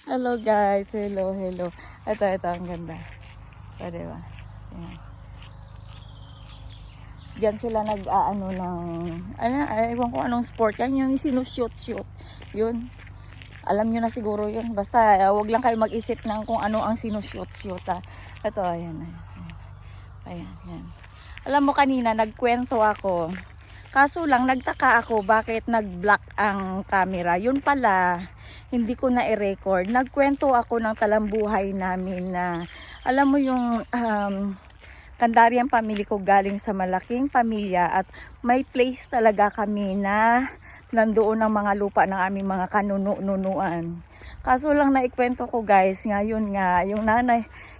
Hello guys, hello, hello. Ito, ang ganda. O, diba? Ayan. Diyan sila nag-aano ng, ewan ko anong sport yan, yung sinushoot-shoot. Yun. Alam nyo na siguro yun. Basta, wag lang kayo mag-isip ng kung ano ang sinushoot-shoot. Ito, ayan. Ayan. Alam mo kanina, nagkwento ako. Kaso lang, nagtaka ako bakit nag-block ang camera. Yun pala, hindi ko na i-record. Nagkwento ako ng talambuhay namin na, alam mo yung Kandari ang pamilya ko galing sa malaking pamilya at may place talaga kami na nandoon ang mga lupa ng aming mga kanunuan. Kaso lang naikwento ko guys, ngayon nga,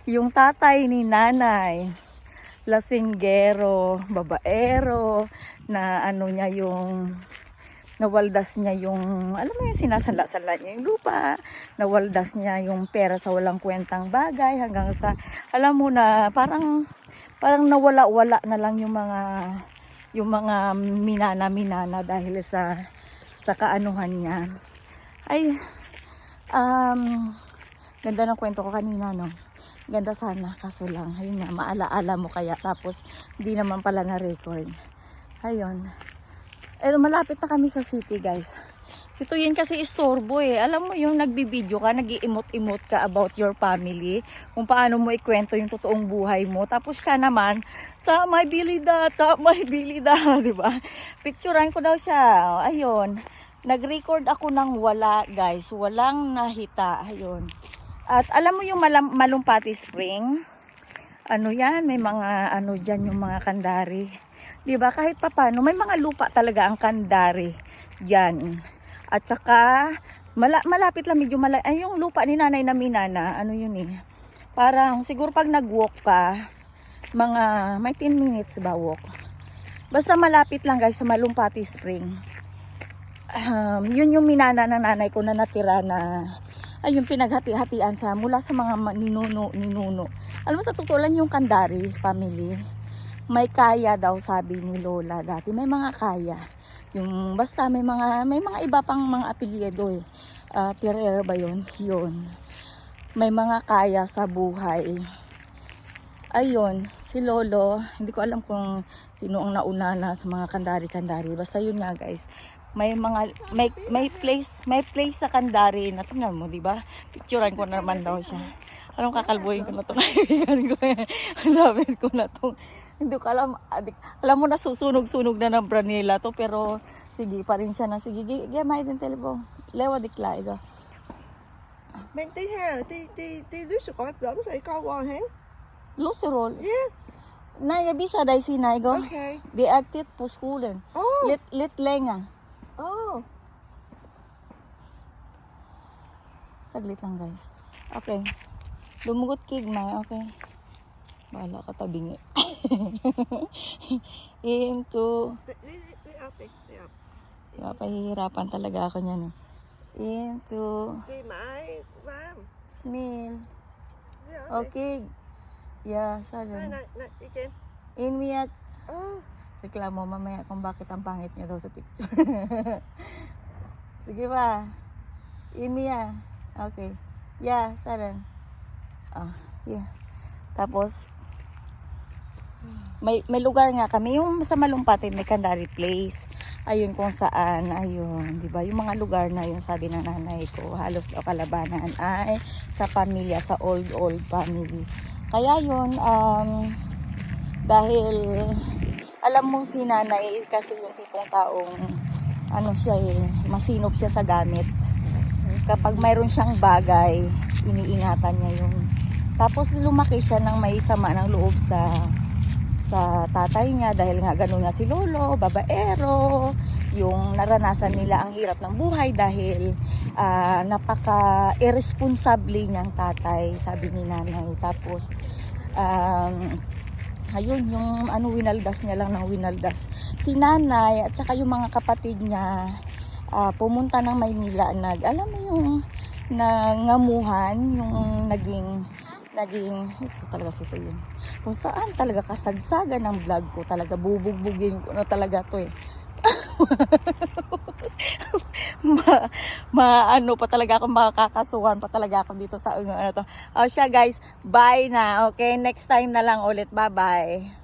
yung tatay ni nanay, lasinggero, babaero, na ano niya yung nawaldas niya yung, alam mo yung sinasala-sala niya yung lupa, nawaldas niya yung pera sa walang kwentang bagay hanggang sa, alam mo na, parang nawala-wala na lang yung mga minana dahil sa kaanuhan niya. Ay, ganda ng kwento ko kanina, no? Ganda sana, kaso lang, ayun nga, maalaala mo kaya, tapos hindi naman pala na-record. Ayun. Malapit na kami sa city, guys. Si Tuyin kasi istorbo eh. Alam mo yung nagbibideo ka, nag-i-emote-emote ka about your family, kung paano mo ikwento yung totoong buhay mo. Tapos ka naman, may bilida, diba? Picturean ko daw siya. Ayun. Nag-record ako ng wala, guys. Walang nahita. Ayun. At alam mo yung Malumpati Spring? Ano yan? May mga ano dyan yung mga kandari. Diba? Kahit papano, may mga lupa talaga ang kandari dyan. At saka, malapit lang, medyo ay yung lupa ni nanay na minana, ano yun eh. Parang, siguro pag nag-walk ka, may 10 minutes ba walk. Basta malapit lang guys, sa Malumpati Spring. Yun yung minana ng nanay ko na natira na, ayun pinaghati-hatian mula sa mga ninuno. Alam mo sa totoo lang yung Kandari family, may kaya daw sabi ni Lola dati, may mga kaya. Yung basta may mga iba pang mga apelyido eh. Pereira ba yun? Yun. May mga kaya sa buhay. Ayun, si Lolo, hindi ko alam kung sino ang nauna na sa mga kandari-kandari. Basta yun nga guys. May place sa Kandari na tingnan mo, di ba? Picturean ko na naman daw siya. Anong kakalbuhin ko na to? Kaibigan ko eh. Alamin ko na to. Hindi ko alam, alam mo na susunog-sunog na ng branila to, pero sige pa rin siya na sige, gamay din telepo. Lewa dikla ito. Men det her, det er lysegrønt blomster, hen? Lucerol. Ja. Nej, jeg viser dig senere, ikke? Okay. Det er tæt på skolen. Oh. Lidt længere. Oh. Saglit lang, guys. Okay. Lumugot kig na, okay. Bahala ka tabingi. Into. Det er det. Diba, pahihirapan talaga ako niyan eh. Into. Det er meget varmt. Smil. Det er det. Okay. Yeah, Nej, sabi. nej, igen. Inmiat. Oh. Reklamo mamaya kung bakit ang pangit niya daw sa picture. Sige ba? Inmiya. Okay. Yeah, saran. Yeah. Tapos, may lugar nga kami, yung sa Malumpati, may Kandari Place. Ayun kung saan, ayun, di ba? Yung mga lugar na yun, sabi ng nanay ko, halos daw kalabanan ay sa pamilya, sa old family. Kaya yun, dahil alam mo si nanay kasi yung tipong taong ano siya masinop siya sa gamit. Kapag mayroon siyang bagay, iniingatan niya yun. Tapos lumaki siya ng may sama ng loob sa tatay niya dahil nga gano'n nga si Lolo, babaero, yung naranasan nila ang hirap ng buhay dahil napaka-irresponsable niyang tatay, sabi ni nanay. Tapos ayun, yung winaldas niya lang ng winaldas. Si nanay at saka yung mga kapatid niya pumunta ng Maynila, alam mo yung nangamuhan, yung naging ito talaga si Tuyin. Kung saan talaga kasagsagan ng vlog ko, talaga bubugbugin ko na talaga to eh. ano pa talaga ako, makakasuhan pa talaga ako dito sa ano to. O siya guys, bye na. Okay, next time na lang ulit. Bye-bye.